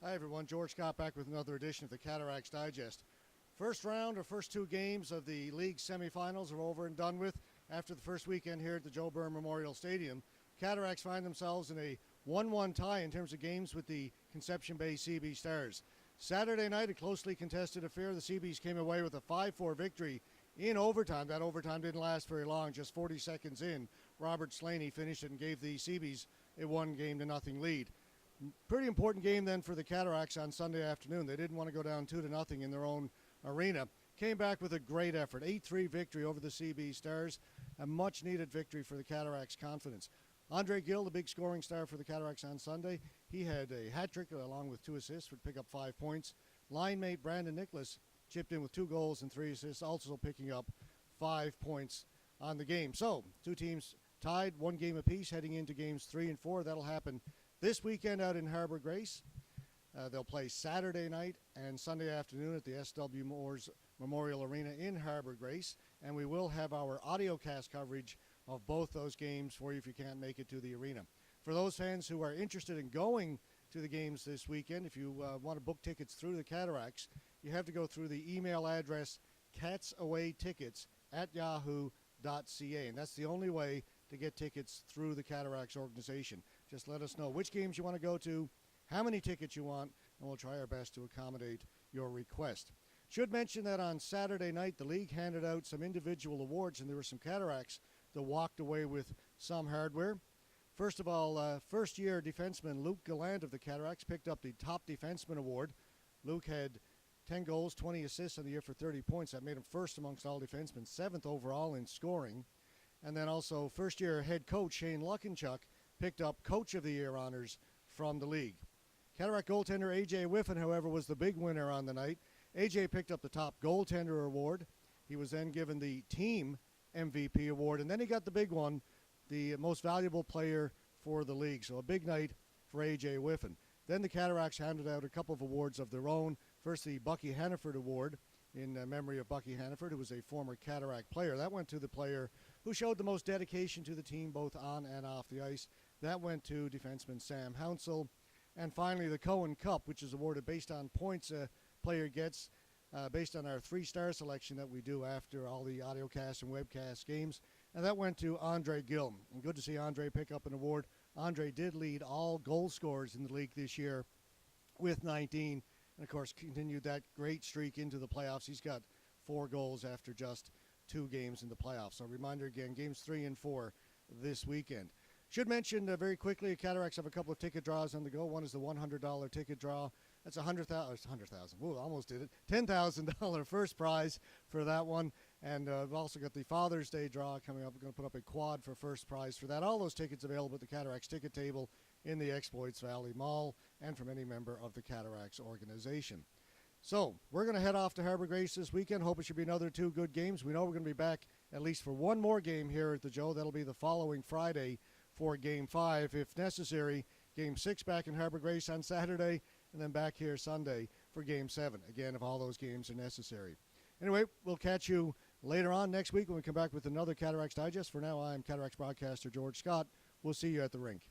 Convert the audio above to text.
Hi everyone, George Scott back with another edition of the Cataracts Digest. First round or first two games of the league semifinals are over and done with. After the first weekend here at the Joe Byrne Memorial Stadium, Cataracts find themselves in a 1-1 tie in terms of games with the Conception Bay Cee Bee Stars. Saturday night, a closely contested affair. The Cee Bees came away with a 5-4 victory in overtime. That overtime didn't last very long, just 40 seconds in. Robert Slaney finished it and gave the Cee Bees a 1-0 lead. Pretty important game then for the Cataracts on Sunday afternoon. They didn't want to go down 2-0 in their own arena. Came back with a great effort, 8-3 victory over the Cee Bee Stars, a much-needed victory for the Cataracts' confidence. Andre Gill, the big scoring star for the Cataracts on Sunday, he had a hat trick along with 2 assists, would pick up 5 points. Line mate Brandon Nicholas chipped in with 2 goals and 3 assists, also picking up 5 points on the game. So, two teams tied, 1 game apiece, heading into games 3 and 4. That'll happen this weekend out in Harbour Grace. They'll play Saturday night and Sunday afternoon at the S.W. Moores Memorial Arena in Harbour Grace. And we will have our audio cast coverage of both those games for you if you can't make it to the arena. For those fans who are interested in going to the games this weekend, if you want to book tickets through the Cataracts, you have to go through the email address catsawaytickets@yahoo.ca. And that's the only way to get tickets through the Cataracts organization. Just let us know which games you want to go to, how many tickets you want, and we'll try our best to accommodate your request. Should mention that on Saturday night, the league handed out some individual awards, and there were some Cataracts that walked away with some hardware. First of all, first-year defenseman Luke Gallant of the Cataracts picked up the Top Defenseman Award. Luke had 10 goals, 20 assists on the year for 30 points. That made him first amongst all defensemen, 7th overall in scoring. And then also first-year head coach Shane Luckenchuk picked up Coach of the Year honors from the league. Cataract goaltender A.J. Whiffen, however, was the big winner on the night. A.J. picked up the top goaltender award. He was then given the team MVP award, and then he got the big one, the most valuable player for the league. So a big night for A.J. Whiffen. Then the Cataracts handed out a couple of awards of their own. First, the Bucky Hannaford Award in memory of Bucky Hannaford, who was a former Cataract player. That went to the player who showed the most dedication to the team both on and off the ice. That went to defenseman Sam Hounsell. And finally, the Cohen Cup, which is awarded based on points a player gets, based on our 3-star selection that we do after all the audiocast and webcast games. And that went to Andre Gill. And good to see Andre pick up an award. Andre did lead all goal scorers in the league this year with 19. And, of course, continued that great streak into the playoffs. He's got 4 goals after just 2 games in the playoffs. So a reminder again, games 3 and 4 this weekend. Should mention very quickly, Cataracts have a couple of ticket draws on the go. One is the $100 ticket draw. That's $100,000. Whoa, almost did it. $10,000 first prize for that one. And we've also got the Father's Day draw coming up. We're going to put up a quad for first prize for that. All those tickets available at the Cataracts ticket table in the Exploits Valley Mall and from any member of the Cataracts organization. So we're going to head off to Harbour Grace this weekend. Hope it should be another 2 good games. We know we're going to be back at least for 1 more game here at the Joe. That'll be the following Friday for Game 5, if necessary. Game 6 back in Harbour Grace on Saturday, and then back here Sunday for Game 7. Again, if all those games are necessary. Anyway, we'll catch you later on next week when we come back with another Cataracts Digest. For now, I'm Cataracts broadcaster George Scott. We'll see you at the rink.